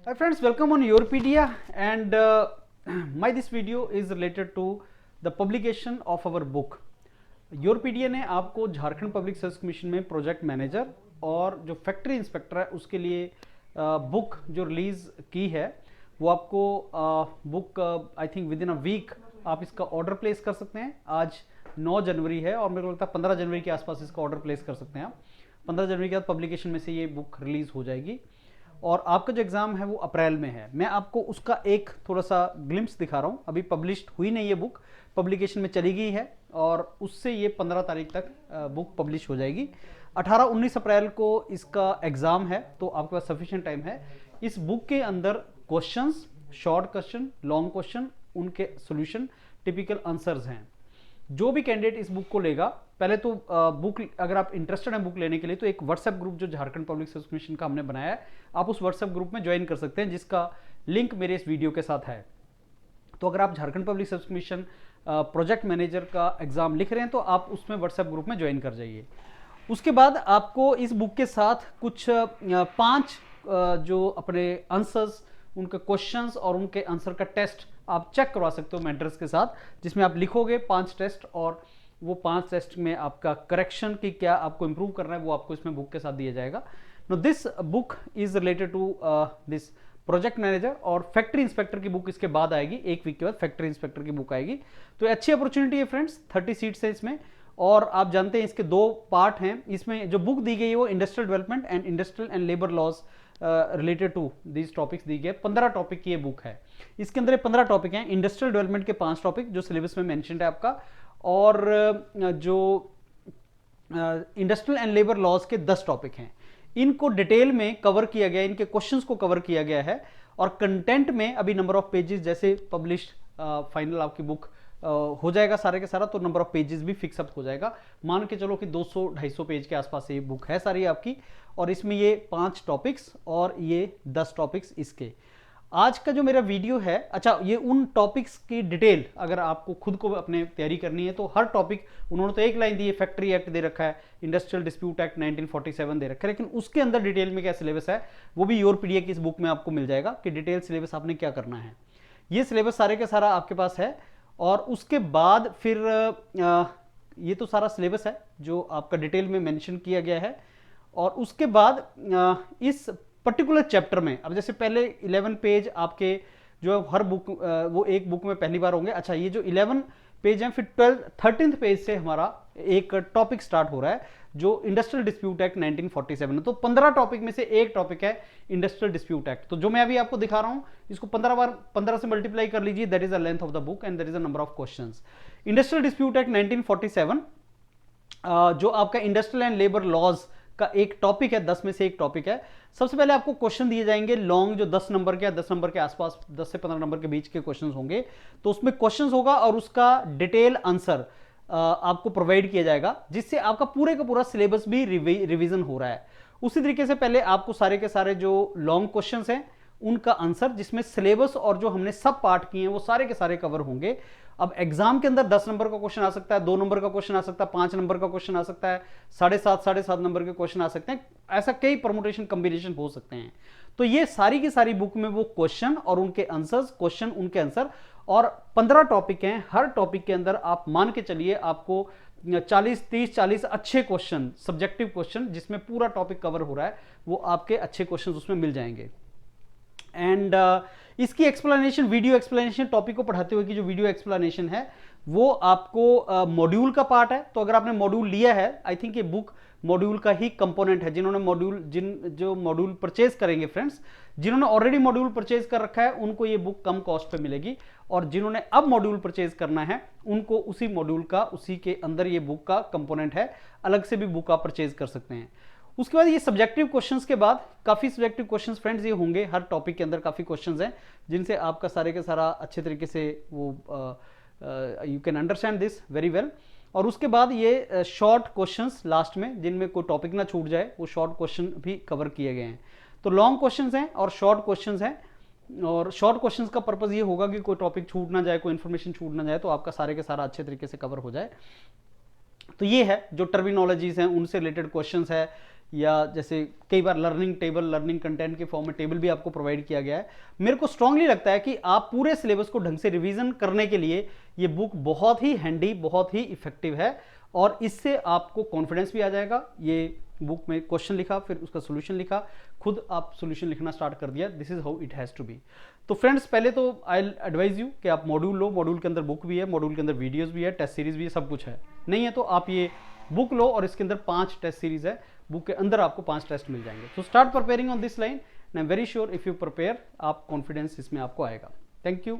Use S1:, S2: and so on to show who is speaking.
S1: Hi friends, welcome on Yourpedia and my this video is related to the publication of our book. Yourpedia ने आपको Jharkhand public service commission में project manager और जो factory inspector है उसके लिए book जो रिलीज की है वो आपको book I think within a week आप इसका ऑर्डर प्लेस कर सकते हैं। आज 9 जनवरी है और मेरे को लगता है 15 जनवरी के आसपास इसका ऑर्डर प्लेस कर सकते हैं आप। 15 जनवरी के बाद पब्लिकेशन में से ये बुक रिलीज हो जाएगी और आपका जो एग्जाम है वो अप्रैल में है। मैं आपको उसका एक थोड़ा सा ग्लिम्स दिखा रहा हूँ। अभी पब्लिश्ड हुई नहीं है बुक, पब्लिकेशन में चली गई है और उससे ये 15 तारीख तक बुक पब्लिश हो जाएगी। 18-19 अप्रैल को इसका एग्जाम है तो आपके पास सफिशिएंट टाइम है। इस बुक के अंदर questions, short question, long question, उनके सॉल्यूशन, टिपिकल आंसर्स हैं। जो भी कैंडिडेट इस बुक को लेगा, पहले तो बुक अगर आप इंटरेस्टेड हैं बुक लेने के लिए तो एक व्हाट्सएप ग्रुप जो झारखंड पब्लिक सर्विस कमीशन का हमने बनाया है, आप उस व्हाट्सएप ग्रुप में ज्वाइन कर सकते हैं जिसका लिंक मेरे इस वीडियो के साथ है। तो अगर आप Jharkhand public service commission project manager का एग्जाम लिख रहे हैं तो आप उसमें व्हाट्सएप ग्रुप में ज्वाइन कर जाइए। उसके बाद आपको इस बुक के साथ कुछ 5 जो अपने आंसर्स, उनके क्वेश्चंस और उनके आंसर का टेस्ट आप चेक करवा सकते हो मेंटर्स के साथ, जिसमें आप लिखोगे 5 टेस्ट और वो 5 टेस्ट में आपका करेक्शन की क्या आपको इंप्रूव करना है वो आपको इसमें बुक के साथ दिया जाएगा। No this book is related to this project manager और फैक्ट्री इंस्पेक्टर की बुक इसके बाद आएगी। एक वीक के बाद फैक्ट्री इंस्पेक्टर की बुक आएगी। तो अच्छी अपॉर्चुनिटी है फ्रेंड्स, 30 सीट्स है इसमें और आप जानते हैं इसके 2 पार्ट हैं। इसमें जो बुक दी गई है वो industrial development and industrial and labour laws related to these topics दी गई। 15 टॉपिक की ये बुक है। इसके अंदर 15 टॉपिक हैं। इंडस्ट्रियल डेवलपमेंट के 5 टॉपिक जो सिलेबस में मेंशन्ड है आपका, और जो इंडस्ट्रियल एंड लेबर लॉज के 10 टॉपिक हैं। इनको डिटेल में कवर किया गया, इनके क्वेश्चंस को कवर किया गया है और कंटेंट में अभी नंबर ऑफ पेजेस जैसे पब्लिश्ड फाइनल आपकी बुक हो जाएगा सारे के सारा, तो नंबर ऑफ पेजेस भी फिक्सअप हो जाएगा। मान के चलो कि 200-250 पेज के आसपास ये बुक है सारी आपकी, और इसमें ये 5 टॉपिक्स और ये 10 टॉपिक्स इसके। आज का जो मेरा वीडियो है, अच्छा ये उन टॉपिक्स की डिटेल अगर आपको खुद को अपने तैयारी करनी है तो हर टॉपिक उन्होंने तो एक लाइन दी है, फैक्ट्री एक्ट दे रखा है, इंडस्ट्रियल डिस्प्यूट एक्ट 1947 दे रखा है, लेकिन उसके अंदर डिटेल में क्या सिलेबस है वो भी योरपीडिया की इस बुक में आपको मिल जाएगा कि डिटेल सिलेबस आपने क्या करना है। ये सिलेबस सारे के सारा आपके पास है और उसके बाद फिर ये तो सारा सिलेबस है जो आपका डिटेल में मेंशन किया गया है। और उसके बाद इस पर्टिकुलर चैप्टर में अब जैसे पहले 11 पेज आपके जो हर बुक वो एक बुक में पहली बार होंगे। अच्छा ये जो 11 पेज हैं, फिर 13th पेज से हमारा एक टॉपिक स्टार्ट हो रहा है जो इंडस्ट्रियल डिस्प्यूट एक्ट 1947 है। तो 15 टॉपिक में से एक टॉपिक है इंडस्ट्रियल डिस्प्यूट एक्ट। तो जो मैं अभी आपको दिखा रहा हूं इसको 15 बार 15 से मल्टीप्लाई कर लीजिए, that is the length of the book and that is the number of questions. Industrial dispute act 1947 जो आपका इंडस्ट्रियल एंड लेबर लॉज का एक टॉपिक है, 10 में से एक टॉपिक है। सबसे पहले आपको क्वेश्चन दिए जाएंगे लॉन्ग, जो 10 नंबर के 10 नंबर के आसपास 10 से 15 नंबर के बीच के क्वेश्चंस होंगे। तो उसमें क्वेश्चंस होगा और उसका डिटेल आंसर आपको प्रोवाइड किया जाएगा, जिससे आपका पूरे का पूरा सिलेबस भी रिवीजन हो रहा है। उसी तरीके से पहले आपको सारे के सारे जो लॉन्ग क्वेश्चंस हैं उनका आंसर, जिसमें सिलेबस और जो हमने सब पार्ट किए हैं वो सारे के सारे कवर होंगे। अब एग्जाम के अंदर 10 नंबर का क्वेश्चन आ सकता है, 2 नंबर का क्वेश्चन आ सकता है, 5 नंबर का क्वेश्चन आ सकता है, 7.5 नंबर के क्वेश्चन आ सकते हैं। ऐसा कई परमुटेशन कॉम्बिनेशन हो सकते हैं। तो ये सारी की सारी बुक में वो क्वेश्चन और उनके आंसर्स, क्वेश्चन उनके आंसर, और 15 टॉपिक हैं। हर टॉपिक के अंदर आप मान के चलिए आपको 40 अच्छे क्वेश्चन, सब्जेक्टिव क्वेश्चन जिसमें पूरा टॉपिक कवर हो रहा है, वो आपके अच्छे क्वेश्चन उसमें मिल जाएंगे। एंड इसकी एक्सप्लेनेशन, वीडियो एक्सप्लेनेशन, टॉपिक को पढ़ाते हुए की जो वीडियो एक्सप्लेनेशन है वो आपको मॉड्यूल का पार्ट है। तो अगर आपने मॉड्यूल लिया है, आई थिंक ये बुक मॉड्यूल का ही कंपोनेंट है। जिन्होंने मॉड्यूल जो मॉड्यूल परचेज करेंगे फ्रेंड्स, जिन्होंने ऑलरेडी मॉड्यूल परचेज कर रखा है उनको ये बुक कम कॉस्ट पे मिलेगी, और जिन्होंने अब मॉड्यूल परचेज करना है उनको उसी मॉड्यूल का, उसी के अंदर ये बुक का कंपोनेंट है। अलग से भी बुक आप परचेज कर सकते हैं। उसके बाद ये सब्जेक्टिव क्वेश्चंस के बाद काफी सब्जेक्टिव क्वेश्चंस फ्रेंड्स ये होंगे। हर टॉपिक के अंदर काफी क्वेश्चंस हैं जिनसे आपका सारे के सारा अच्छे तरीके से वो you can understand this very well. और उसके बाद ये शॉर्ट क्वेश्चंस लास्ट में, जिनमें कोई टॉपिक ना छूट जाए, वो शॉर्ट क्वेश्चन भी कवर किए गए हैं। तो लॉन्ग क्वेश्चंस हैं और शॉर्ट क्वेश्चंस हैं, और शॉर्ट क्वेश्चंस का पर्पज ये होगा कि कोई टॉपिक छूट ना जाए, कोई इन्फॉर्मेशन छूट ना जाए, तो आपका सारे के सारा अच्छे तरीके से कवर हो जाए। तो ये है जो टर्मिनोलॉजीज हैं उनसे रिलेटेड क्वेश्चंस है, या जैसे कई बार लर्निंग टेबल, लर्निंग कंटेंट के फॉर्म में टेबल भी आपको प्रोवाइड किया गया है। मेरे को स्ट्रांगली लगता है कि आप पूरे सिलेबस को ढंग से रिवीजन करने के लिए ये बुक बहुत ही हैंडी, बहुत ही इफेक्टिव है, और इससे आपको कॉन्फिडेंस भी आ जाएगा। ये बुक में क्वेश्चन लिखा, फिर उसका सोल्यूशन लिखा, खुद आप सोल्यूशन लिखना स्टार्ट कर दिया। This is how it has to be. तो फ्रेंड्स, पहले तो आई एडवाइज यू कि आप मॉड्यूल लो, मॉड्यूल के अंदर बुक भी है, मॉड्यूल के अंदर वीडियोस भी है, टेस्ट सीरीज भी है, सब कुछ है। नहीं है तो आप ये बुक लो और इसके अंदर 5 टेस्ट सीरीज है, बुक के अंदर आपको 5 टेस्ट मिल जाएंगे। तो start preparing on this line and I am very sure if you prepare, आप कॉन्फिडेंस इसमें आपको आएगा। Thank you.